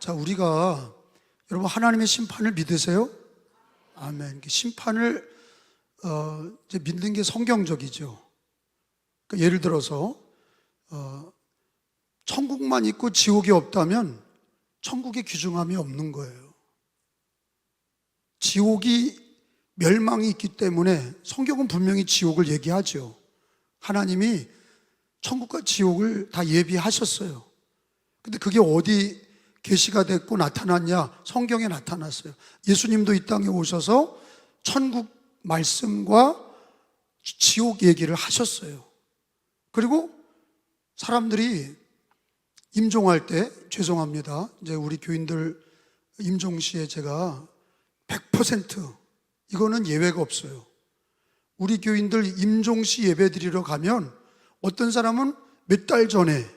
자, 우리가 여러분 하나님의 심판을 믿으세요? 아멘. 심판을 이제 믿는 게 성경적이죠. 그러니까 예를 들어서 천국만 있고 지옥이 없다면 천국에 귀중함이 없는 거예요. 지옥이 멸망이 있기 때문에 성경은 분명히 지옥을 얘기하죠. 하나님이 천국과 지옥을 다 예비하셨어요. 근데 그게 어디 계시가 됐고 나타났냐? 성경에 나타났어요. 예수님도 이 땅에 오셔서 천국 말씀과 지옥 얘기를 하셨어요. 그리고 사람들이 임종할 때, 죄송합니다, 이제 우리 교인들 임종시에 제가 100% 이거는 예외가 없어요. 우리 교인들 임종시 예배 드리러 가면 어떤 사람은 몇 달 전에,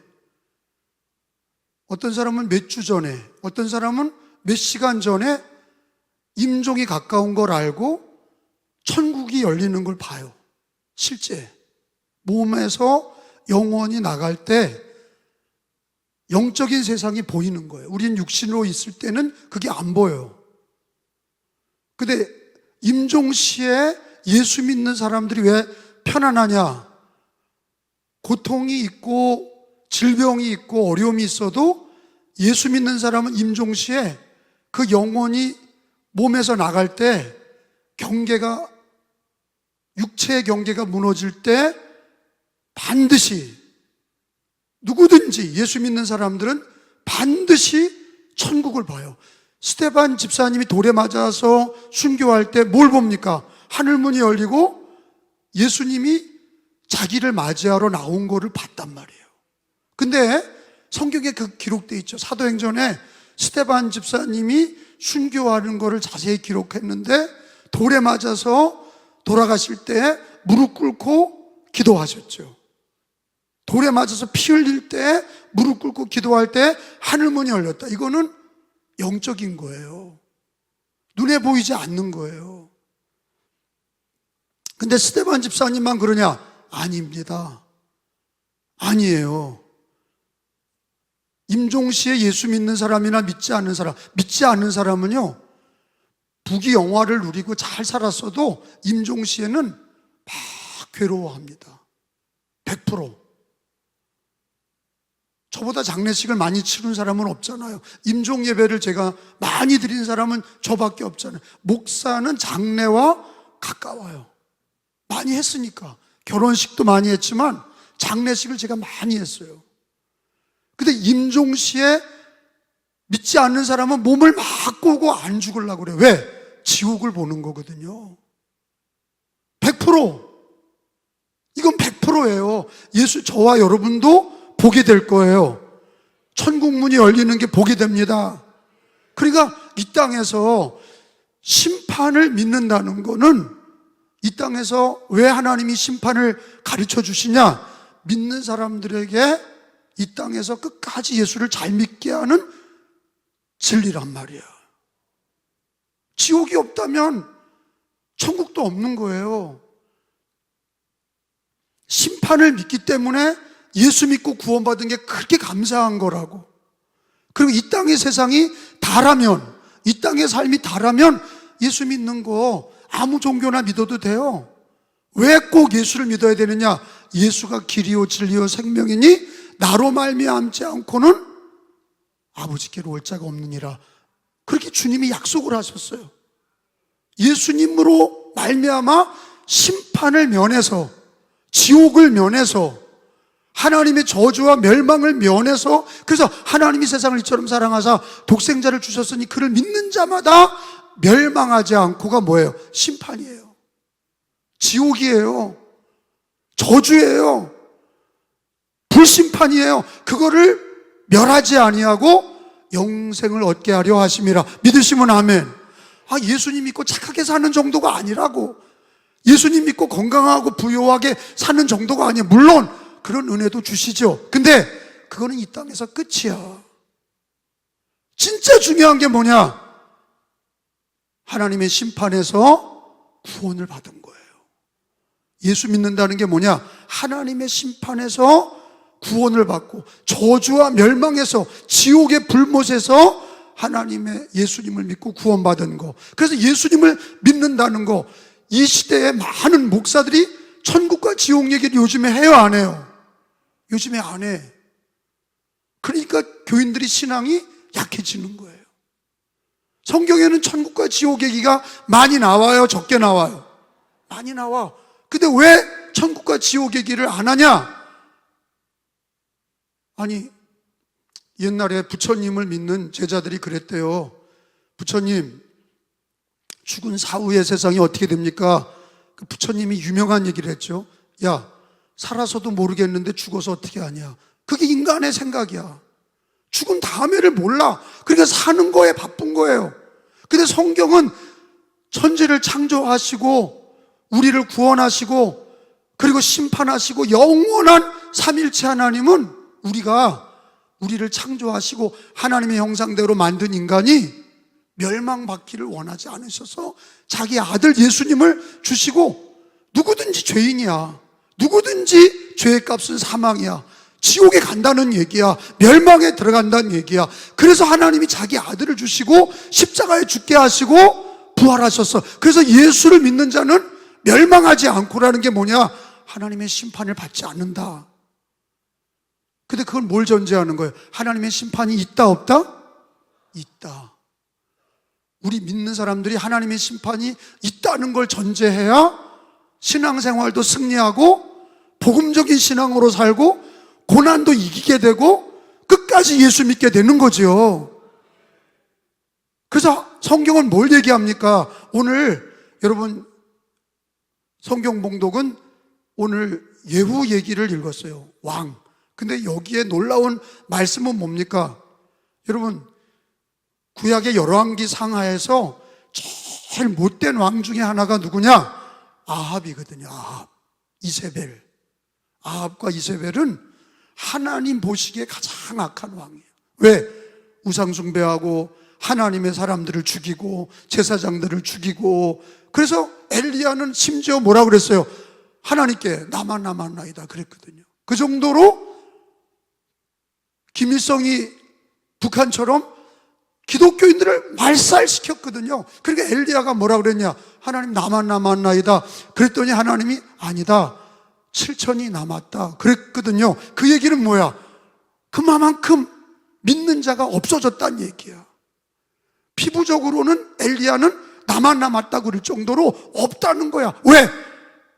어떤 사람은 몇 주 전에, 어떤 사람은 몇 시간 전에 임종이 가까운 걸 알고 천국이 열리는 걸 봐요. 실제 몸에서 영혼이 나갈 때 영적인 세상이 보이는 거예요. 우린 육신으로 있을 때는 그게 안 보여요. 근데 임종시에 예수 믿는 사람들이 왜 편안하냐? 고통이 있고 질병이 있고 어려움이 있어도 예수 믿는 사람은 임종시에 그 영혼이 몸에서 나갈 때 경계가, 육체의 경계가 무너질 때 반드시, 누구든지 예수 믿는 사람들은 반드시 천국을 봐요. 스데반 집사님이 돌에 맞아서 순교할 때 뭘 봅니까? 하늘문이 열리고 예수님이 자기를 맞이하러 나온 거를 봤단 말이에요. 근데 성경에 그 기록되어 있죠. 사도행전에 스데반 집사님이 순교하는 거를 자세히 기록했는데 돌에 맞아서 돌아가실 때 무릎 꿇고 기도하셨죠. 돌에 맞아서 피 흘릴 때 무릎 꿇고 기도할 때 하늘문이 열렸다. 이거는 영적인 거예요. 눈에 보이지 않는 거예요. 근데 스데반 집사님만 그러냐? 아닙니다. 아니에요. 임종시에 예수 믿는 사람이나 믿지 않는 사람은요, 부귀 영화를 누리고 잘 살았어도 임종시에는 막 괴로워합니다. 100%. 저보다 장례식을 많이 치른 사람은 없잖아요. 임종 예배를 제가 많이 드린 사람은 저밖에 없잖아요. 목사는 장례와 가까워요. 많이 했으니까. 결혼식도 많이 했지만 장례식을 제가 많이 했어요. 근데 임종시에 믿지 않는 사람은 몸을 막 꼬고 안 죽으려고 그래요. 왜? 지옥을 보는 거거든요. 100%. 이건 100%예요. 저와 여러분도 보게 될 거예요. 천국 문이 열리는 게 보게 됩니다. 그러니까 이 땅에서 심판을 믿는다는 거는, 이 땅에서 왜 하나님이 심판을 가르쳐 주시냐? 믿는 사람들에게 이 땅에서 끝까지 예수를 잘 믿게 하는 진리란 말이에요. 지옥이 없다면 천국도 없는 거예요. 심판을 믿기 때문에 예수 믿고 구원받은 게 그렇게 감사한 거라고. 그리고 이 땅의 세상이 다라면, 이 땅의 삶이 다라면 예수 믿는 거 아무 종교나 믿어도 돼요. 왜 꼭 예수를 믿어야 되느냐? 예수가 길이요 진리요 생명이니 나로 말미암지 않고는 아버지께로 올 자가 없느니라. 그렇게 주님이 약속을 하셨어요. 예수님으로 말미암아 심판을 면해서, 지옥을 면해서, 하나님의 저주와 멸망을 면해서, 그래서 하나님이 세상을 이처럼 사랑하사 독생자를 주셨으니 그를 믿는 자마다 멸망하지 않고가 뭐예요? 심판이에요. 지옥이에요. 저주예요. 불심판이에요. 그거를 멸하지 아니하고 영생을 얻게 하려 하심이라. 믿으시면 아멘. 예수님 믿고 착하게 사는 정도가 아니라고. 예수님 믿고 건강하고 부유하게 사는 정도가 아니에요. 물론 그런 은혜도 주시죠. 근데 그거는 이 땅에서 끝이야. 진짜 중요한 게 뭐냐? 하나님의 심판에서 구원을 받은 거예요. 예수 믿는다는 게 뭐냐? 하나님의 심판에서 구원을 받고 저주와 멸망에서, 지옥의 불못에서 하나님의 예수님을 믿고 구원받은 거. 그래서 예수님을 믿는다는 거, 이 시대에 많은 목사들이 천국과 지옥 얘기를 요즘에 해요, 안 해요? 요즘에 안 해. 그러니까 교인들이 신앙이 약해지는 거예요. 성경에는 천국과 지옥 얘기가 많이 나와요, 적게 나와요? 많이 나와. 근데 왜 천국과 지옥 얘기를 안 하냐? 아니, 옛날에 부처님을 믿는 제자들이 그랬대요. 부처님, 죽은 사후의 세상이 어떻게 됩니까? 그 부처님이 유명한 얘기를 했죠. 야, 살아서도 모르겠는데 죽어서 어떻게 하냐? 그게 인간의 생각이야. 죽은 다음에를 몰라. 그러니까 사는 거에 바쁜 거예요. 근데 성경은 천지를 창조하시고 우리를 구원하시고 그리고 심판하시고 영원한 삼일체 하나님은 우리를 창조하시고 하나님의 형상대로 만든 인간이 멸망받기를 원하지 않으셔서 자기 아들 예수님을 주시고, 누구든지 죄인이야, 누구든지 죄의 값은 사망이야, 지옥에 간다는 얘기야, 멸망에 들어간다는 얘기야. 그래서 하나님이 자기 아들을 주시고 십자가에 죽게 하시고 부활하셨어. 그래서 예수를 믿는 자는 멸망하지 않고라는 게 뭐냐? 하나님의 심판을 받지 않는다. 근데 그걸 뭘 전제하는 거예요? 하나님의 심판이 있다 없다? 있다. 우리 믿는 사람들이 하나님의 심판이 있다는 걸 전제해야 신앙생활도 승리하고 복음적인 신앙으로 살고 고난도 이기게 되고 끝까지 예수 믿게 되는 거죠. 그래서 성경은 뭘 얘기합니까? 오늘 여러분 성경 봉독은 오늘 예후 얘기를 읽었어요. 왕. 근데 여기에 놀라운 말씀은 뭡니까? 여러분, 구약의 열왕기 상하에서 제일 못된 왕 중에 하나가 누구냐? 아합이거든요. 아합, 이세벨. 아합과 이세벨은 하나님 보시기에 가장 악한 왕이에요. 왜? 우상 숭배하고 하나님의 사람들을 죽이고 제사장들을 죽이고. 그래서 엘리야는 심지어 뭐라 그랬어요? 하나님께 나만 남았나이다 그랬거든요. 그 정도로 김일성이 북한처럼 기독교인들을 말살시켰거든요. 그러니까 엘리야가 뭐라 그랬냐? 하나님 나만 남았나이다. 그랬더니 하나님이 아니다, 7천이 남았다 그랬거든요. 그 얘기는 뭐야? 그만큼 믿는 자가 없어졌다는 얘기야. 피부적으로는 엘리야는 나만 남았다고 그럴 정도로 없다는 거야. 왜?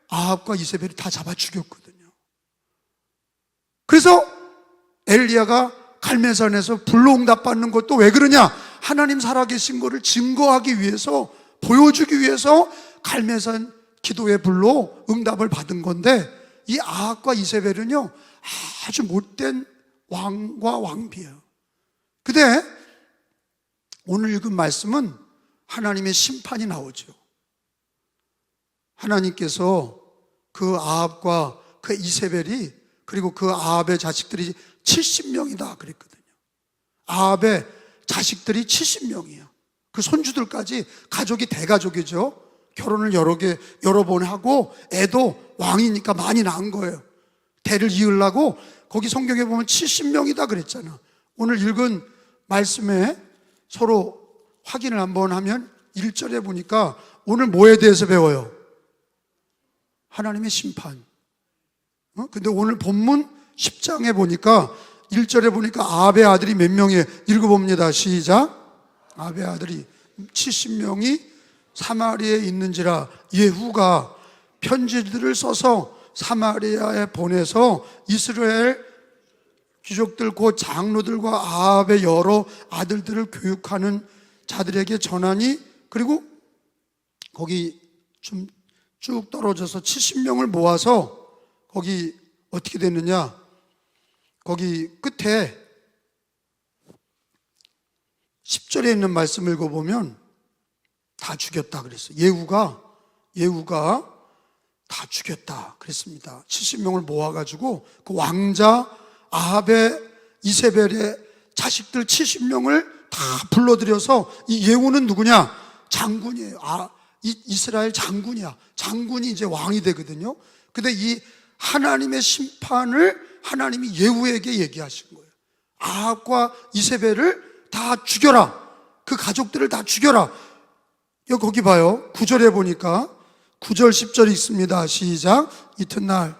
아합과 이세벨이 다 잡아 죽였거든요. 그래서 엘리야가 갈멜산에서 불로 응답받는 것도 왜 그러냐? 하나님 살아계신 것을 증거하기 위해서, 보여주기 위해서 갈멜산 기도의 불로 응답을 받은 건데, 이 아합과 이세벨은요 아주 못된 왕과 왕비예요. 근데 오늘 읽은 말씀은 하나님의 심판이 나오죠. 하나님께서 그 아합과 그 이세벨이, 그리고 그 아합의 자식들이 70명이다 그랬거든요. 아합의 자식들이 70명이에요. 그 손주들까지 가족이 대가족이죠. 결혼을 여러 번 하고 애도 왕이니까 많이 낳은 거예요. 대를 이으려고. 거기 성경에 보면 70명이다 그랬잖아. 오늘 읽은 말씀에 서로 확인을 한번 하면 1절에 보니까 오늘 뭐에 대해서 배워요? 하나님의 심판. 근데 오늘 본문 10장에 보니까 1절에 보니까 아합의 아들이 몇 명이에요? 읽어봅니다. 시작. 아합의 아들이 70명이 사마리아에 있는지라 예후가 편지들을 써서 사마리아에 보내서 이스라엘 귀족들 곧 장로들과 아합의 여러 아들들을 교육하는 자들에게 전하니, 그리고 거기 좀 쭉 떨어져서 70명을 모아서 거기 어떻게 됐느냐, 거기 끝에 10절에 있는 말씀을 읽어보면 다 죽였다 그랬어요. 예후가 다 죽였다 그랬습니다. 70명을 모아가지고 그 왕자 아합의 이세벨의 자식들 70명을 다 불러들여서, 이 예후는 누구냐? 장군이에요. 이스라엘 장군이야. 장군이 이제 왕이 되거든요. 근데 이 하나님의 심판을 하나님이 예후에게 얘기하신 거예요. 아합과 이세벨을 다 죽여라. 그 가족들을 다 죽여라. 여기 거기 봐요. 9절에 보니까 9절 10절이 있습니다. 시작. 이튿날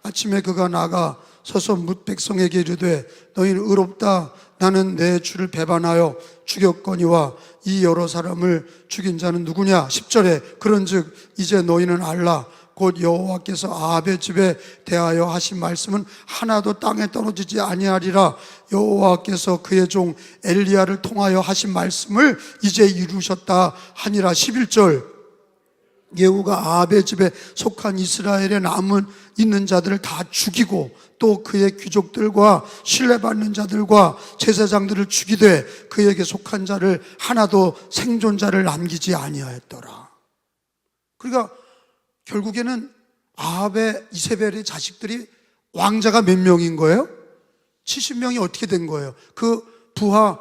아침에 그가 나가 서서 뭇 백성에게 이르되 너희는 의롭다. 나는 내 주를 배반하여 죽였거니와 이 여러 사람을 죽인 자는 누구냐. 10절에 그런즉 이제 너희는 알라. 곧 여호와께서 아합의 집에 대하여 하신 말씀은 하나도 땅에 떨어지지 아니하리라. 여호와께서 그의 종 엘리야를 통하여 하신 말씀을 이제 이루셨다 하니라. 11절 예후가 아합의 집에 속한 이스라엘에 남은 있는 자들을 다 죽이고 또 그의 귀족들과 신뢰받는 자들과 제사장들을 죽이되 그에게 속한 자를 하나도 생존자를 남기지 아니하였더라. 그러니까 결국에는 아합의 이세벨의 자식들이 왕자가 몇 명인 거예요? 70명이 어떻게 된 거예요? 그 부하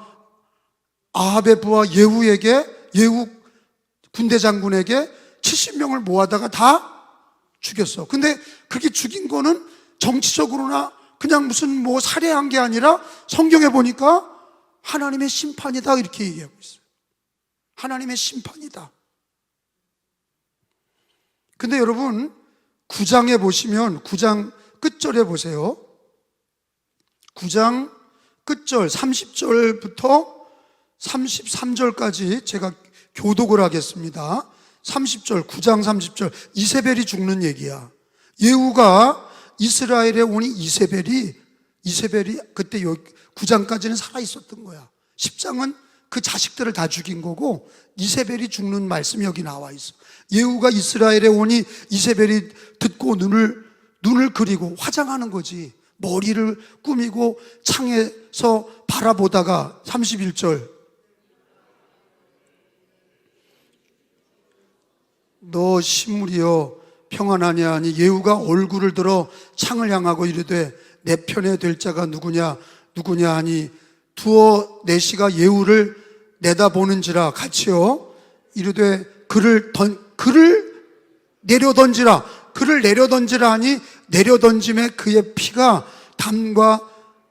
아합의 부하 예후에게, 예후 군대 장군에게 70명을 모아다가 다 죽였어. 근데 그렇게 죽인 거는 정치적으로나 그냥 무슨 뭐 살해한 게 아니라 성경에 보니까 하나님의 심판이다 이렇게 얘기하고 있어요. 하나님의 심판이다. 근데 여러분 9장에 보시면 9장 끝절에 보세요. 9장 끝절 30절부터 33절까지 제가 교독을 하겠습니다. 30절 9장 30절 이세벨이 죽는 얘기야. 예후가 이스라엘에 오니 이세벨이 그때 9장까지는 살아 있었던 거야. 10장은 그 자식들을 다 죽인 거고 이세벨이 죽는 말씀이 여기 나와 있어. 예후가 이스라엘에 오니 이세벨이 듣고 눈을 그리고 화장하는 거지. 머리를 꾸미고 창에서 바라보다가 31절 너 시므리여 평안하냐 하니 예후가 얼굴을 들어 창을 향하고 이르되 내 편에 될 자가 누구냐 하니 두어 내시가 예후를 내다보는지라 같이요 이르되 그를 내려던지라 하니 내려던짐에 그의 피가 담과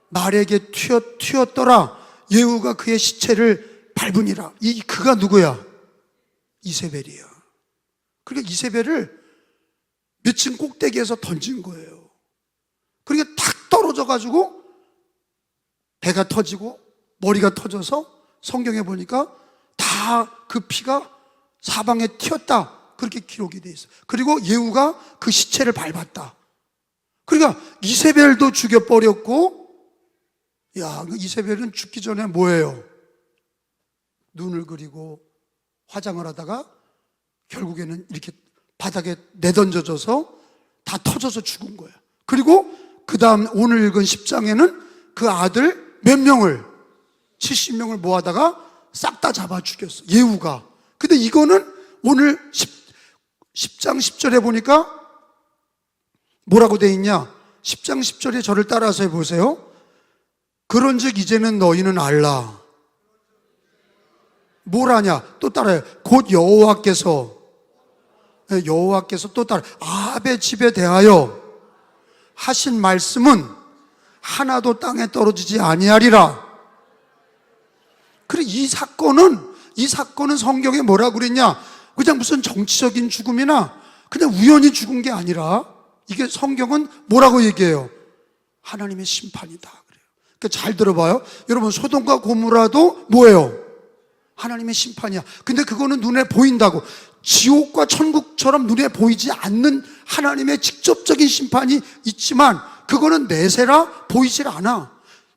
말에게 튀었더라. 예후가 그의 시체를 밟으니라. 이 그가 누구야? 이세벨이야. 그러니까 이세벨을 몇 층 꼭대기에서 던진 거예요. 그러니까 탁 떨어져가지고 배가 터지고 머리가 터져서 성경에 보니까 다 그 피가 사방에 튀었다. 그렇게 기록이 돼 있어요. 그리고 예후가 그 시체를 밟았다. 그러니까 이세벨도 죽여버렸고, 야, 이세벨은 죽기 전에 뭐예요? 눈을 그리고 화장을 하다가 결국에는 이렇게 바닥에 내던져져서 다 터져서 죽은 거야. 그리고 그 다음 오늘 읽은 10장에는 그 아들 몇 명을 70명을 모아다가 싹 다 잡아 죽였어. 예후가. 근데 이거는 오늘 10장 10절에 보니까 뭐라고 돼 있냐? 10장 10절에 저를 따라서 해보세요. 그런즉 이제는 너희는 알라. 뭘 하냐? 또 따라해요. 곧 여호와께서 또 따라 아합의 집에 대하여 하신 말씀은 하나도 땅에 떨어지지 아니하리라. 그래 이 사건은 성경에 뭐라고 그랬냐? 그냥 무슨 정치적인 죽음이나 그냥 우연히 죽은 게 아니라 이게 성경은 뭐라고 얘기해요? 하나님의 심판이다 그래요. 그러니까 잘 들어봐요. 여러분 소돔과 고모라도 뭐예요? 하나님의 심판이야. 근데 그거는 눈에 보인다고. 지옥과 천국처럼 눈에 보이지 않는 하나님의 직접적인 심판이 있지만 그거는 내세라 보이질 않아.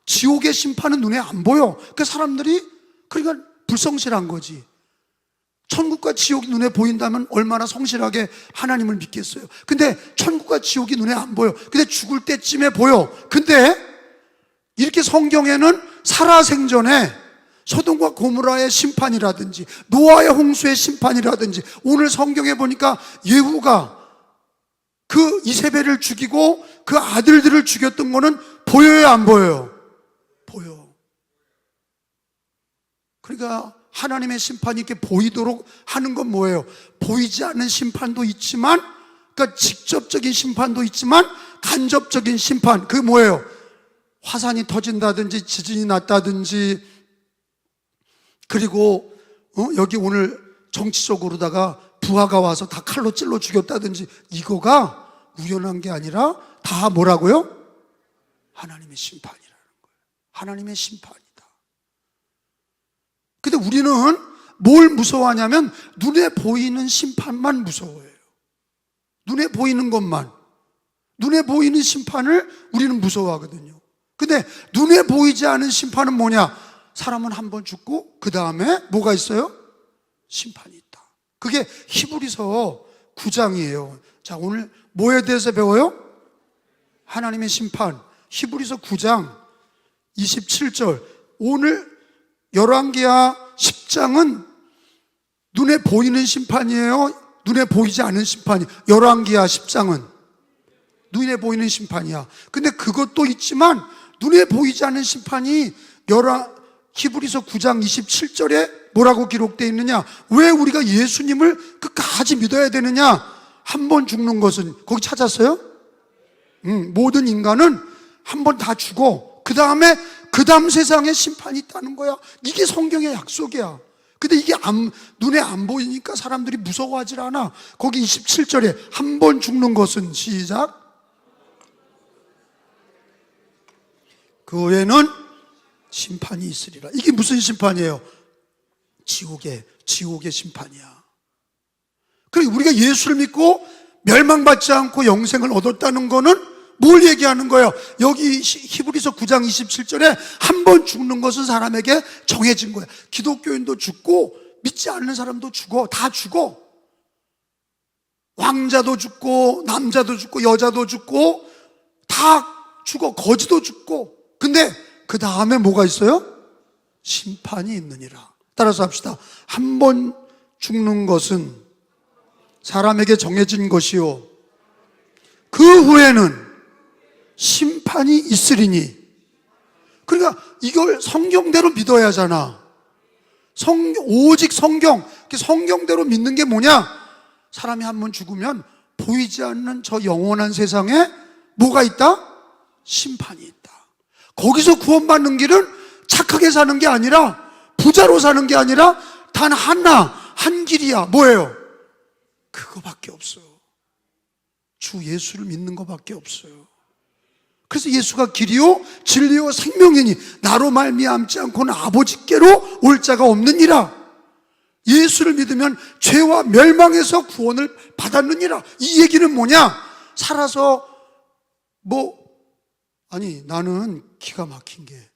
지옥의 심판은 눈에 안 보여. 그러니까 사람들이 그러니까 불성실한 거지. 천국과 지옥이 눈에 보인다면 얼마나 성실하게 하나님을 믿겠어요. 근데 천국과 지옥이 눈에 안 보여. 근데 죽을 때쯤에 보여. 근데 이렇게 성경에는 살아생전에 소돔과 고모라의 심판이라든지 노아의 홍수의 심판이라든지 오늘 성경에 보니까 예후가 그 이세벨을 죽이고 그 아들들을 죽였던 거는 보여요 안 보여요? 보여. 그러니까 하나님의 심판이 이렇게 보이도록 하는 건 뭐예요? 보이지 않는 심판도 있지만 그러니까 직접적인 심판도 있지만 간접적인 심판 그게 뭐예요? 화산이 터진다든지 지진이 났다든지 그리고 여기 오늘 정치적으로다가 부하가 와서 다 칼로 찔러 죽였다든지 이거가 우연한 게 아니라 다 뭐라고요? 하나님의 심판이라는 거예요. 하나님의 심판이다. 근데 우리는 뭘 무서워하냐면 눈에 보이는 심판만 무서워해요. 눈에 보이는 것만, 눈에 보이는 심판을 우리는 무서워하거든요. 근데 눈에 보이지 않은 심판은 뭐냐? 사람은 한 번 죽고 그 다음에 뭐가 있어요? 심판이 있다. 그게 히브리서 9장이에요. 자, 오늘 뭐에 대해서 배워요? 하나님의 심판. 히브리서 9장 27절. 오늘 열왕기하 10장은 눈에 보이는 심판이에요? 눈에 보이지 않은 심판이? 열왕기하 10장은 눈에 보이는 심판이야. 근데 그것도 있지만 눈에 보이지 않은 심판이 히브리서 9장 27절에 뭐라고 기록되어 있느냐? 왜 우리가 예수님을 끝까지 믿어야 되느냐? 한 번 죽는 것은, 거기 찾았어요? 모든 인간은 한 번 다 죽어. 그 다음 세상에 심판이 있다는 거야. 이게 성경의 약속이야. 근데 이게 눈에 안 보이니까 사람들이 무서워하질 않아. 거기 27절에 한 번 죽는 것은, 시작, 그 외에는 심판이 있으리라. 이게 무슨 심판이에요? 지옥의 심판이야. 그리고 우리가 예수를 믿고 멸망받지 않고 영생을 얻었다는 거는 뭘 얘기하는 거예요? 여기 히브리서 9장 27절에 한 번 죽는 것은 사람에게 정해진 거야. 기독교인도 죽고 믿지 않는 사람도 죽어. 다 죽어. 왕자도 죽고 남자도 죽고 여자도 죽고 다 죽어. 거지도 죽고. 근데 그 다음에 뭐가 있어요? 심판이 있느니라. 따라서 합시다. 한 번 죽는 것은 사람에게 정해진 것이요, 그 후에는 심판이 있으리니. 그러니까 이걸 성경대로 믿어야 하잖아. 오직 성경대로 믿는 게 뭐냐? 사람이 한 번 죽으면 보이지 않는 저 영원한 세상에 뭐가 있다? 심판이 있다. 거기서 구원받는 길은 착하게 사는 게 아니라, 부자로 사는 게 아니라 단 한 길이야. 뭐예요? 그거밖에 없어요. 주 예수를 믿는 거밖에 없어요. 그래서 예수가 길이요 진리요 생명이니 나로 말미암지 않고는 아버지께로 올 자가 없느니라. 예수를 믿으면 죄와 멸망에서 구원을 받았느니라. 이 얘기는 뭐냐? 살아서 나는 기가 막힌 게,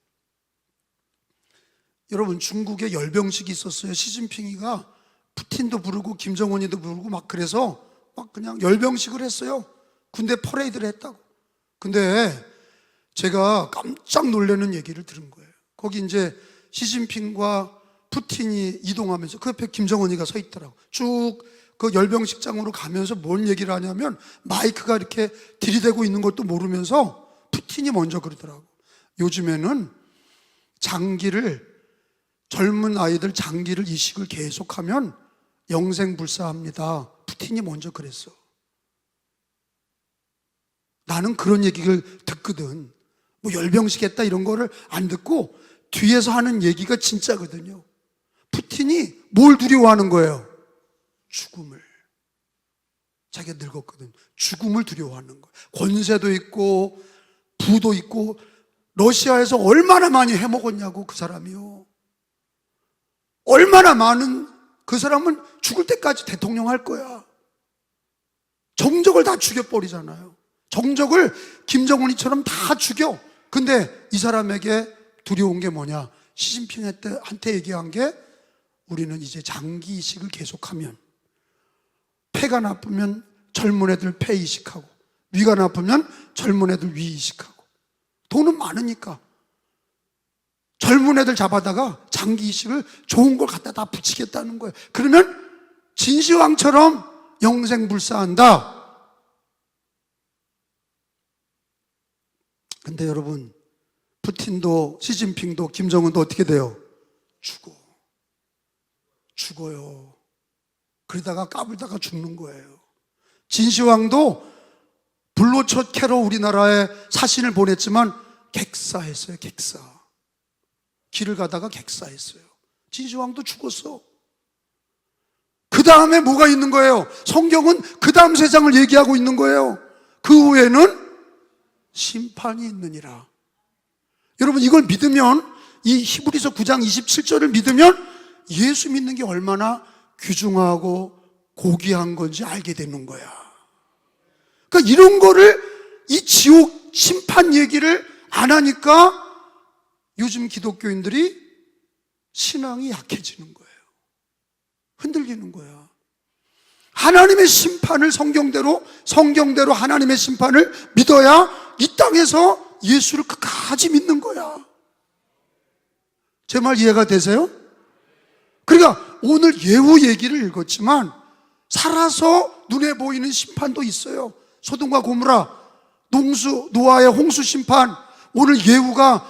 여러분, 중국에 열병식이 있었어요. 시진핑이가 푸틴도 부르고 김정은이도 부르고 막 그래서 막 그냥 열병식을 했어요. 군대 퍼레이드를 했다고. 근데 제가 깜짝 놀라는 얘기를 들은 거예요. 거기 이제 시진핑과 푸틴이 이동하면서 그 옆에 김정은이가 서 있더라고. 쭉 그 열병식장으로 가면서 뭔 얘기를 하냐면 마이크가 이렇게 들이대고 있는 것도 모르면서 푸틴이 먼저 그러더라고. 요즘에는 젊은 아이들 장기를 이식을 계속하면 영생불사합니다. 푸틴이 먼저 그랬어. 나는 그런 얘기를 듣거든. 열병식 했다 이런 거를 안 듣고 뒤에서 하는 얘기가 진짜거든요. 푸틴이 뭘 두려워하는 거예요? 죽음을. 자기가 늙었거든. 죽음을 두려워하는 거예요. 권세도 있고 부도 있고 러시아에서 얼마나 많이 해먹었냐고, 그 사람이요. 얼마나 많은, 그 사람은 죽을 때까지 대통령 할 거야. 정적을 다 죽여버리잖아요. 정적을 김정은이처럼 다 죽여. 근데 이 사람에게 두려운 게 뭐냐? 시진핑한테 얘기한 게, 우리는 이제 장기 이식을 계속하면, 폐가 나쁘면 젊은 애들 폐 이식하고, 위가 나쁘면 젊은 애들 위 이식하고, 돈은 많으니까 젊은 애들 잡아다가 장기 이식을 좋은 걸 갖다 다 붙이겠다는 거예요. 그러면 진시황처럼 영생불사한다. 근데 여러분, 푸틴도 시진핑도 김정은도 어떻게 돼요? 죽어요. 그러다가 까불다가 죽는 거예요. 진시황도 불로초 캐로 우리나라에 사신을 보냈지만 객사했어요. 객사. 길을 가다가 객사했어요. 진시황도 죽었어. 그 다음에 뭐가 있는 거예요? 성경은 그 다음 세상을 얘기하고 있는 거예요. 그 후에는 심판이 있느니라. 여러분, 이걸 믿으면, 이 히브리서 9장 27절을 믿으면 예수 믿는 게 얼마나 귀중하고 고귀한 건지 알게 되는 거야. 그러니까 이런 거를, 이 지옥 심판 얘기를 안 하니까 요즘 기독교인들이 신앙이 약해지는 거예요. 흔들리는 거야. 하나님의 심판을 성경대로 하나님의 심판을 믿어야 이 땅에서 예수를 끝까지 믿는 거야. 제 말 이해가 되세요? 그러니까 오늘 예후 얘기를 읽었지만 살아서 눈에 보이는 심판도 있어요. 소돔과 고모라, 노아의 홍수 심판. 오늘 예후가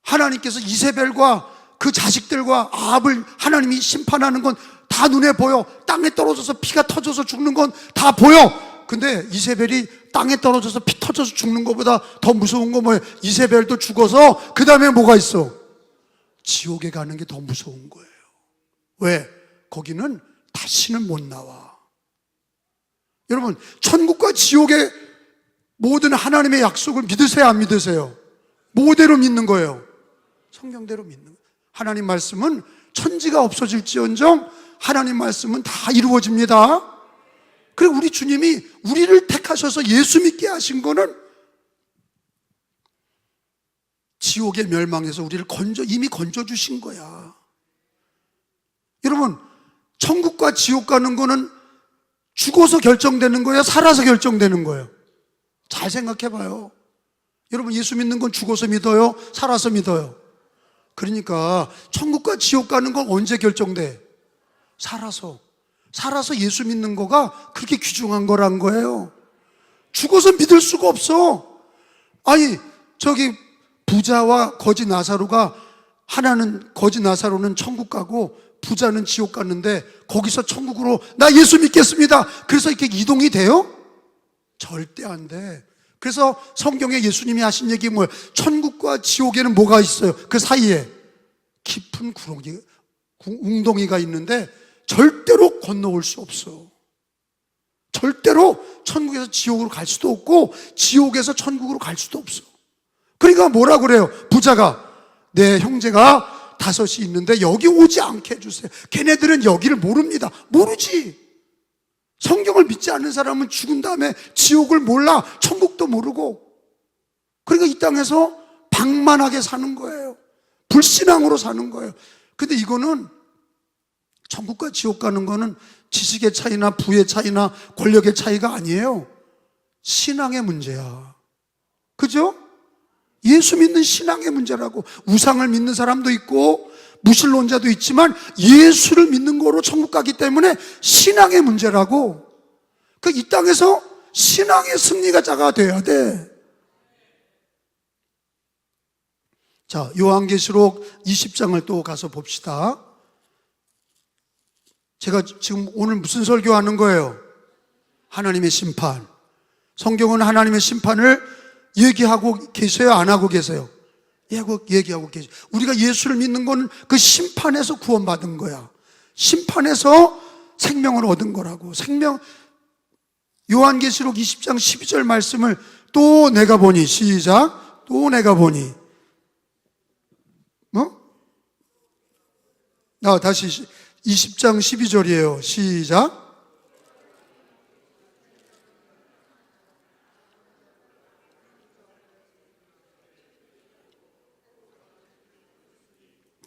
하나님께서 이세벨과 그 자식들과 아합을 하나님이 심판하는 건 다 눈에 보여. 땅에 떨어져서 피가 터져서 죽는 건 다 보여. 근데 이세벨이 땅에 떨어져서 피 터져서 죽는 것보다 더 무서운 거 뭐예요? 이세벨도 죽어서 그 다음에 뭐가 있어? 지옥에 가는 게 더 무서운 거예요. 왜? 거기는 다시는 못 나와. 여러분, 천국과 지옥의 모든 하나님의 약속을 믿으세요, 안 믿으세요? 뭐대로 믿는 거예요? 성경대로 믿는 거예요. 하나님 말씀은 천지가 없어질지언정 하나님 말씀은 다 이루어집니다. 그리고 우리 주님이 우리를 택하셔서 예수 믿게 하신 거는 지옥의 멸망에서 우리를 이미 건져주신 거야. 여러분, 천국과 지옥 가는 거는 죽어서 결정되는 거예요? 살아서 결정되는 거예요? 잘 생각해 봐요. 여러분, 예수 믿는 건 죽어서 믿어요? 살아서 믿어요? 그러니까 천국과 지옥 가는 건 언제 결정돼? 살아서 예수 믿는 거가 그렇게 귀중한 거란 거예요. 죽어서 믿을 수가 없어. 아니, 저기 부자와 거지 나사로가, 하나는 거지 나사로는 천국 가고 부자는 지옥 갔는데 거기서 천국으로 나 예수 믿겠습니다. 그래서 이렇게 이동이 돼요? 절대 안 돼. 그래서 성경에 예수님이 하신 얘기 뭐예요? 천국과 지옥에는 뭐가 있어요? 그 사이에 깊은 웅덩이가 있는데 절대로 건너올 수 없어. 절대로 천국에서 지옥으로 갈 수도 없고 지옥에서 천국으로 갈 수도 없어. 그러니까 뭐라 그래요? 부자가, 내 형제가 5이 있는데 여기 오지 않게 해주세요. 걔네들은 여기를 모릅니다. 모르지. 성경을 믿지 않는 사람은 죽은 다음에 지옥을 몰라. 천국도 모르고. 그러니까 이 땅에서 방만하게 사는 거예요. 불신앙으로 사는 거예요. 근데 이거는 천국과 지옥 가는 거는 지식의 차이나 부의 차이나 권력의 차이가 아니에요. 신앙의 문제야. 그죠? 예수 믿는 신앙의 문제라고. 우상을 믿는 사람도 있고 무신론자도 있지만 예수를 믿는 거로 천국 가기 때문에 신앙의 문제라고. 이 땅에서 신앙의 승리자가 돼야 돼. 자, 요한계시록 20장을 또 가서 봅시다. 제가 지금 오늘 무슨 설교하는 거예요? 하나님의 심판. 성경은 하나님의 심판을 얘기하고 계세요? 안 하고 계세요? 얘기하고 계세요. 우리가 예수를 믿는 건 그 심판에서 구원받은 거야. 심판에서 생명을 얻은 거라고. 요한계시록 20장 12절 말씀을 또 내가 보니, 시작. 또 내가 보니. 다시 20장 12절이에요. 시작.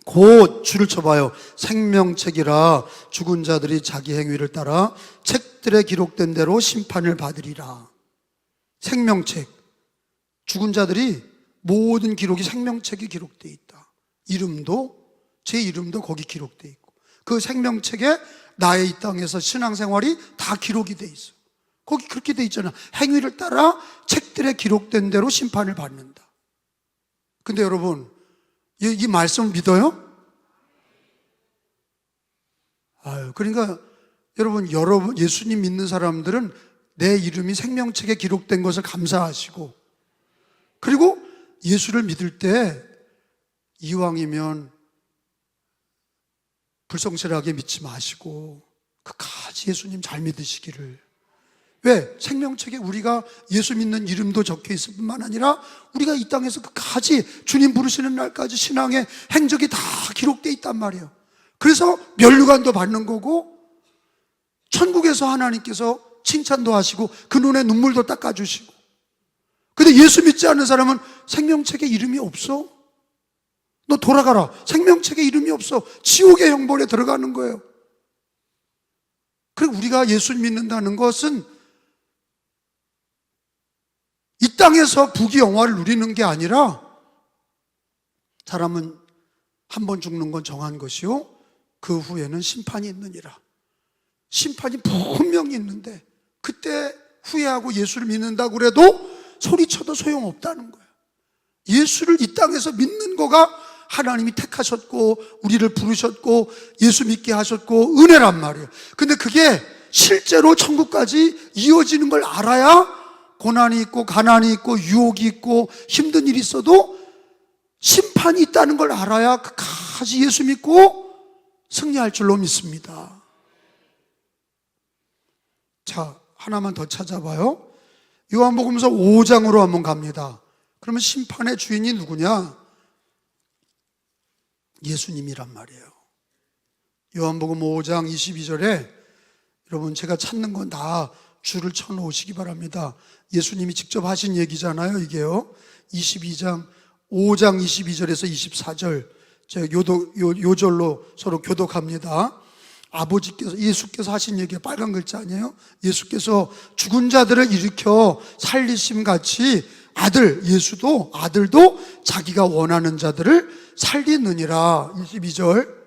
곧 줄을 쳐봐요. 생명책이라 죽은 자들이 자기 행위를 따라 책들에 기록된 대로 심판을 받으리라. 생명책. 죽은 자들이 모든 기록이 생명책에 기록되어 있다. 제 이름도 거기 기록되어 있고 그 생명책에 나의 이 땅에서 신앙생활이 다 기록이 돼 있어. 거기 그렇게 돼 있잖아. 행위를 따라 책들에 기록된 대로 심판을 받는다. 근데 여러분, 이 말씀을 믿어요? 그러니까 여러분 예수님 믿는 사람들은 내 이름이 생명책에 기록된 것을 감사하시고, 그리고 예수를 믿을 때 이왕이면 불성실하게 믿지 마시고 끝까지 예수님 잘 믿으시기를. 왜? 생명책에 우리가 예수 믿는 이름도 적혀 있을 뿐만 아니라 우리가 이 땅에서 끝까지 주님 부르시는 날까지 신앙의 행적이 다 기록되어 있단 말이에요. 그래서 면류관도 받는 거고 천국에서 하나님께서 칭찬도 하시고 그 눈에 눈물도 닦아주시고. 근데 예수 믿지 않는 사람은 생명책에 이름이 없어. 너 돌아가라. 생명책에 이름이 없어. 지옥의 형벌에 들어가는 거예요. 그리고 우리가 예수 믿는다는 것은 이 땅에서 부귀영화를 누리는 게 아니라, 사람은 한 번 죽는 건 정한 것이요 그 후에는 심판이 있느니라. 심판이 분명히 있는데 그때 후회하고 예수를 믿는다고 그래도 소리쳐도 소용없다는 거예요. 예수를 이 땅에서 믿는 거가 하나님이 택하셨고 우리를 부르셨고 예수 믿게 하셨고 은혜란 말이에요. 근데 그게 실제로 천국까지 이어지는 걸 알아야 고난이 있고 가난이 있고 유혹이 있고 힘든 일이 있어도 심판이 있다는 걸 알아야 끝까지 예수 믿고 승리할 줄로 믿습니다. 자, 하나만 더 찾아봐요. 요한복음서 5장으로 한번 갑니다. 그러면 심판의 주인이 누구냐? 예수님이란 말이에요. 요한복음 5장 22절에 여러분 제가 찾는 건 다 줄을 쳐놓으시기 바랍니다. 예수님이 직접 하신 얘기잖아요, 이게요. 5장 22절에서 24절 제가 요절로 서로 교독합니다. 아버지께서, 예수께서 하신 얘기가 빨간 글자 아니에요? 예수께서 죽은 자들을 일으켜 살리심 같이 아들도 자기가 원하는 자들을 살리느니라. 22절.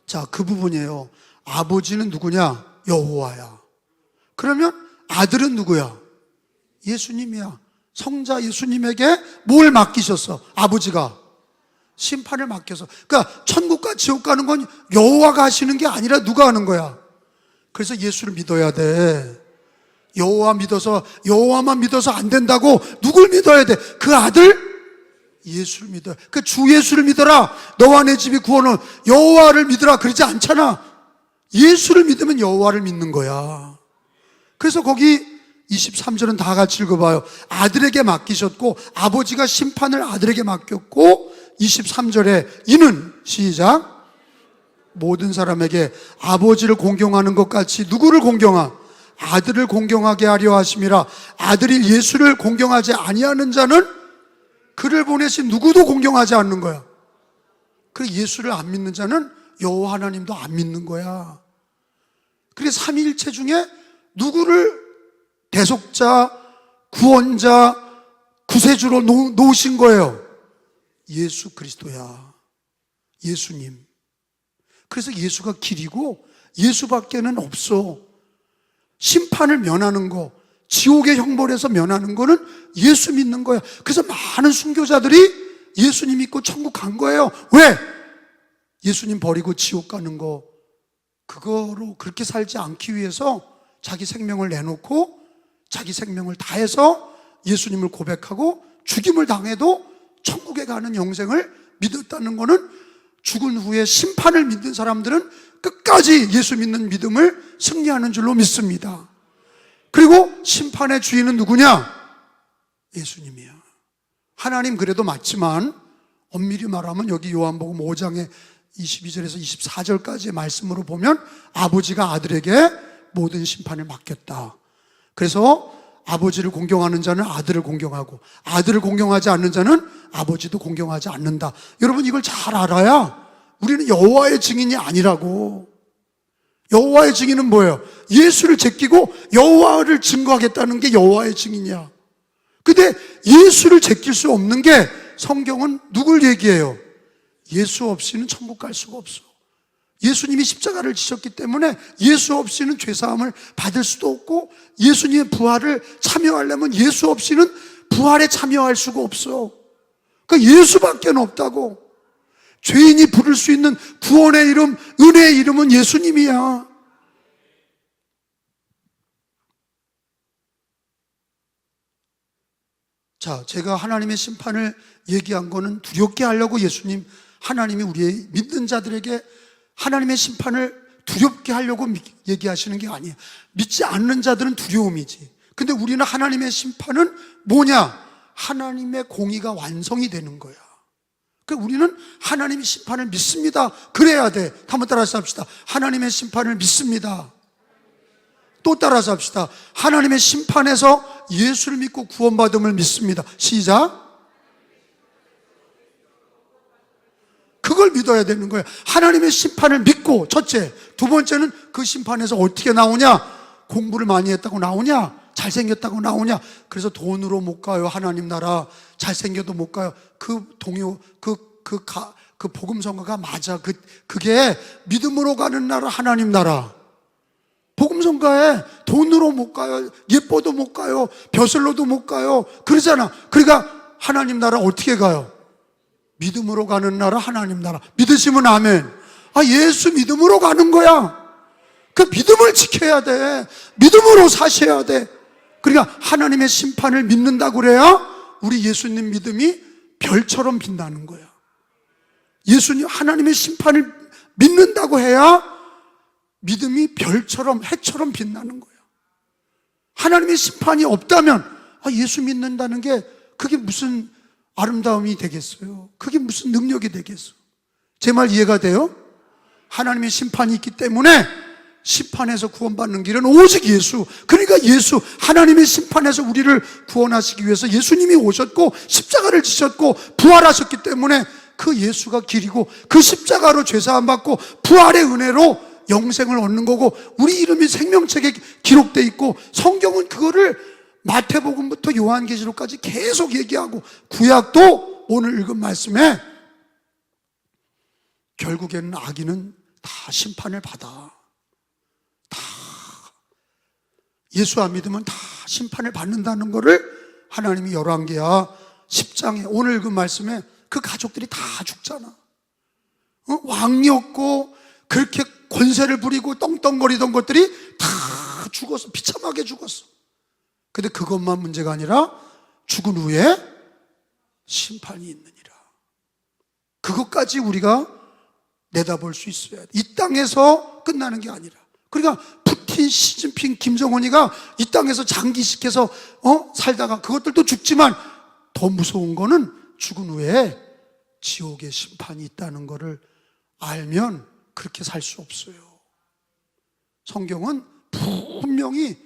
자, 그 부분이에요. 아버지는 누구냐? 여호와야. 그러면 아들은 누구야? 예수님이야. 성자 예수님에게 뭘 맡기셨어? 아버지가 심판을 맡겨서. 그러니까 천국과 지옥 가는 건 여호와가 하시는 게 아니라 누가 하는 거야? 그래서 예수를 믿어야 돼. 여호와만 믿어서 안 된다고. 누굴 믿어야 돼? 그 아들 예수를 믿어야. 그 주 예수를 믿어라. 너와 내 집이 구원을. 여호와를 믿으라 그러지 않잖아. 예수를 믿으면 여호와를 믿는 거야. 그래서 거기 23절은 다 같이 읽어봐요. 아들에게 맡기셨고 아버지가 심판을 아들에게 맡겼고 23절에 이는 시작 모든 사람에게 아버지를 공경하는 것 같이 누구를 공경하? 아들을 공경하게 하려 하심이라. 아들이 예수를 공경하지 아니하는 자는 그를 보내신 누구도 공경하지 않는 거야. 그리고 예수를 안 믿는 자는 여호와 하나님도 안 믿는 거야. 그래서 삼위일체 중에 누구를 대속자, 구원자, 구세주로 놓으신 거예요? 예수 그리스도야. 예수님. 그래서 예수가 길이고 예수밖에는 없어. 심판을 면하는 거, 지옥의 형벌에서 면하는 거는 예수 믿는 거야. 그래서 많은 순교자들이 예수님 믿고 천국 간 거예요. 왜? 예수님 버리고 지옥 가는 거, 그거로 그렇게 살지 않기 위해서 자기 생명을 내놓고 자기 생명을 다해서 예수님을 고백하고 죽임을 당해도 천국에 가는 영생을 믿었다는 거는 죽은 후에 심판을 믿는 사람들은 끝까지 예수 믿는 믿음을 승리하는 줄로 믿습니다. 그리고 심판의 주인은 누구냐? 예수님이야. 하나님 그래도 맞지만 엄밀히 말하면 여기 요한복음 5장의 22절에서 24절까지의 말씀으로 보면 아버지가 아들에게 모든 심판을 맡겼다. 그래서 아버지를 공경하는 자는 아들을 공경하고 아들을 공경하지 않는 자는 아버지도 공경하지 않는다. 여러분 이걸 잘 알아야 우리는 여호와의 증인이 아니라고. 여호와의 증인은 뭐예요? 예수를 제끼고 여호와를 증거하겠다는 게 여호와의 증인이야. 근데 예수를 제낄 수 없는 게 성경은 누굴 얘기해요? 예수 없이는 천국 갈 수가 없어. 예수님이 십자가를 지셨기 때문에 예수 없이는 죄사함을 받을 수도 없고 예수님의 부활을 참여하려면 예수 없이는 부활에 참여할 수가 없어. 그러니까 예수밖에 없다고. 죄인이 부를 수 있는 구원의 이름, 은혜의 이름은 예수님이야. 자, 제가 하나님의 심판을 얘기한 거는 두렵게 하려고 예수님, 하나님이 우리의 믿는 자들에게 하나님의 심판을 두렵게 하려고 얘기하시는 게 아니에요. 믿지 않는 자들은 두려움이지. 근데 우리는 하나님의 심판은 뭐냐? 하나님의 공의가 완성이 되는 거야. 그러니까 우리는 하나님의 심판을 믿습니다. 그래야 돼. 한번 따라서 합시다. 하나님의 심판을 믿습니다. 또 따라서 합시다. 하나님의 심판에서 예수를 믿고 구원받음을 믿습니다. 시작. 그걸 믿어야 되는 거예요. 하나님의 심판을 믿고, 첫째. 두 번째는 그 심판에서 어떻게 나오냐? 공부를 많이 했다고 나오냐? 잘생겼다고 나오냐? 그래서 돈으로 못 가요. 하나님 나라. 잘생겨도 못 가요. 그 복음 선거가 맞아. 그게 믿음으로 가는 나라, 하나님 나라. 복음 선거에 돈으로 못 가요. 예뻐도 못 가요. 벼슬로도 못 가요. 그러잖아. 그러니까 하나님 나라 어떻게 가요? 믿음으로 가는 나라, 하나님 나라. 믿으시면 아멘. 예수 믿음으로 가는 거야. 그 믿음을 지켜야 돼. 믿음으로 사셔야 돼. 그러니까 하나님의 심판을 믿는다고 그래야 우리 예수님 믿음이 별처럼 빛나는 거야. 예수님, 하나님의 심판을 믿는다고 해야 믿음이 별처럼, 해처럼 빛나는 거야. 하나님의 심판이 없다면 예수 믿는다는 게 그게 무슨 아름다움이 되겠어요? 그게 무슨 능력이 되겠어요? 제 말 이해가 돼요? 하나님의 심판이 있기 때문에 심판에서 구원받는 길은 오직 예수. 그러니까 예수, 하나님의 심판에서 우리를 구원하시기 위해서 예수님이 오셨고 십자가를 지셨고 부활하셨기 때문에 그 예수가 길이고 그 십자가로 죄사함 받고 부활의 은혜로 영생을 얻는 거고 우리 이름이 생명책에 기록되어 있고 성경은 그거를 마태복음부터 요한계시록까지 계속 얘기하고 구약도 오늘 읽은 말씀에 결국에는 악인은 다 심판을 받아. 다 예수 안 믿으면 다 심판을 받는다는 것을 하나님이 열왕기야 10장에 오늘 읽은 말씀에 그 가족들이 다 죽잖아. 왕이었고 그렇게 권세를 부리고 떵떵거리던 것들이 다 죽었어. 비참하게 죽었어. 근데 그것만 문제가 아니라 죽은 후에 심판이 있느니라. 그것까지 우리가 내다볼 수 있어야 돼. 이 땅에서 끝나는 게 아니라. 그러니까 푸틴, 시진핑, 김정은이가 이 땅에서 장기식해서 살다가 그것들도 죽지만 더 무서운 거는 죽은 후에 지옥의 심판이 있다는 것을 알면 그렇게 살 수 없어요. 성경은 분명히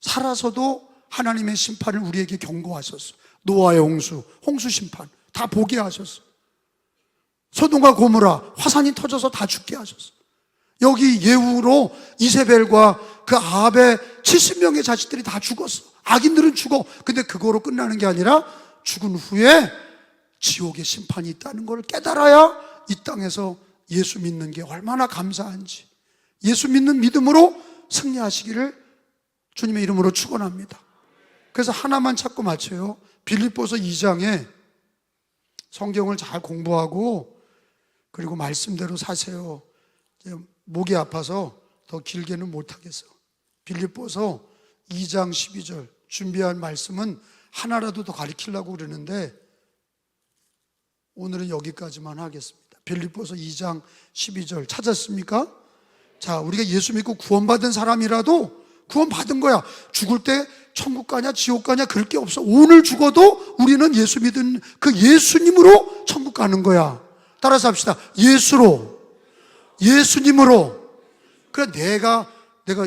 살아서도 하나님의 심판을 우리에게 경고하셨어. 노아의 홍수 심판 다 보게 하셨어. 소돔과 고모라 화산이 터져서 다 죽게 하셨어. 여기 예후로 이세벨과 그 아합의 70명의 자식들이 다 죽었어. 악인들은 죽어. 근데 그거로 끝나는 게 아니라 죽은 후에 지옥의 심판이 있다는 걸 깨달아야 이 땅에서 예수 믿는 게 얼마나 감사한지, 예수 믿는 믿음으로 승리하시기를 주님의 이름으로 축원합니다. 그래서 하나만 찾고 맞춰요. 빌립보서 2장에 성경을 잘 공부하고 그리고 말씀대로 사세요. 목이 아파서 더 길게는 못하겠어. 빌립보서 2장 12절 준비한 말씀은 하나라도 더 가르치려고 그러는데 오늘은 여기까지만 하겠습니다. 빌립보서 2장 12절 찾았습니까? 자, 우리가 예수 믿고 구원받은 사람이라도 구원받은 거야. 죽을 때 천국 가냐 지옥 가냐 그럴 게 없어. 오늘 죽어도 우리는 예수 믿은 그 예수님으로 천국 가는 거야. 따라서 합시다. 예수로, 예수님으로. 그래 내가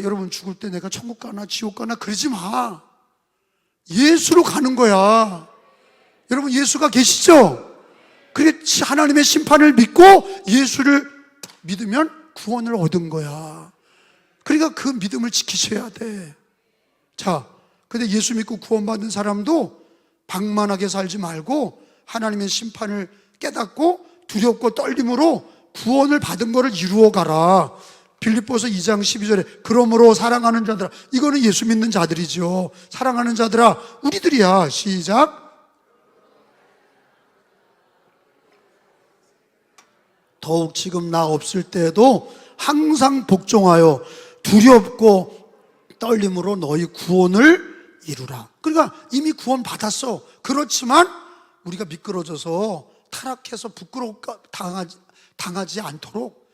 여러분 죽을 때 내가 천국 가나 지옥 가나 그러지 마. 예수로 가는 거야. 여러분 예수가 계시죠? 그래 하나님의 심판을 믿고 예수를 믿으면 구원을 얻은 거야. 그러니까 그 믿음을 지키셔야 돼. 자, 근데 예수 믿고 구원받는 사람도 방만하게 살지 말고 하나님의 심판을 깨닫고 두렵고 떨림으로 구원을 받은 것을 이루어 가라. 빌립보서 2장 12절에 그러므로 사랑하는 자들아, 이거는 예수 믿는 자들이죠. 사랑하는 자들아, 우리들이야. 시작. 더욱 지금 나 없을 때에도 항상 복종하여 두렵고 떨림으로 너희 구원을 이루라. 그러니까 이미 구원 받았어. 그렇지만 우리가 미끄러져서 타락해서 부끄러워 당하지 않도록.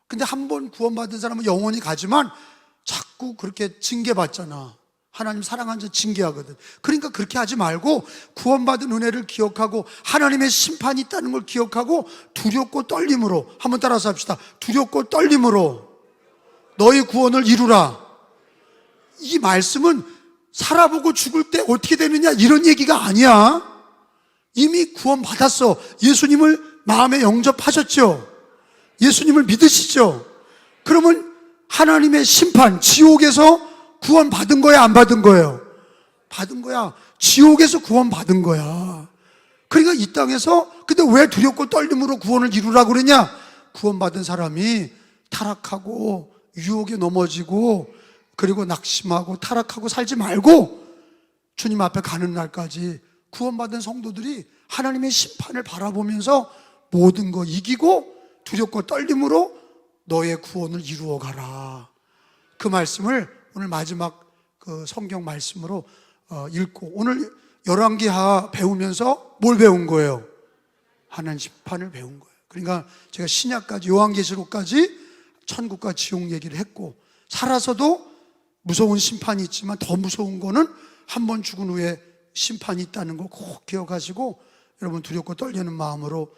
근데 한 번 구원받은 사람은 영원히 가지만 자꾸 그렇게 징계받잖아. 하나님 사랑하는 자 징계하거든. 그러니까 그렇게 하지 말고 구원받은 은혜를 기억하고 하나님의 심판이 있다는 걸 기억하고 두렵고 떨림으로, 한번 따라서 합시다. 두렵고 떨림으로 너희 구원을 이루라. 이 말씀은 살아보고 죽을 때 어떻게 되느냐 이런 얘기가 아니야. 이미 구원받았어. 예수님을 마음에 영접하셨죠. 예수님을 믿으시죠. 그러면 하나님의 심판, 지옥에서 구원받은 거야, 안 받은 거예요? 받은 거야. 지옥에서 구원받은 거야. 그러니까 이 땅에서, 근데 왜 두렵고 떨림으로 구원을 이루라고 그러냐? 구원받은 사람이 타락하고 유혹에 넘어지고 그리고 낙심하고 타락하고 살지 말고 주님 앞에 가는 날까지 구원받은 성도들이 하나님의 심판을 바라보면서 모든 거 이기고 두렵고 떨림으로 너의 구원을 이루어 가라. 그 말씀을 오늘 마지막 그 성경 말씀으로 읽고, 오늘 열왕기하 배우면서 뭘 배운 거예요? 하나님 심판을 배운 거예요. 그러니까 제가 신약까지, 요한계시록까지 천국과 지옥 얘기를 했고, 살아서도 무서운 심판이 있지만 더 무서운 거는 한 번 죽은 후에 심판이 있다는 걸 꼭 기억하시고, 여러분 두렵고 떨리는 마음으로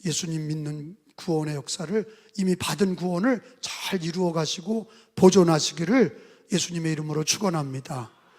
예수님 믿는 구원의 역사를, 이미 받은 구원을 잘 이루어 가시고 보존하시기를 예수님의 이름으로 축원합니다.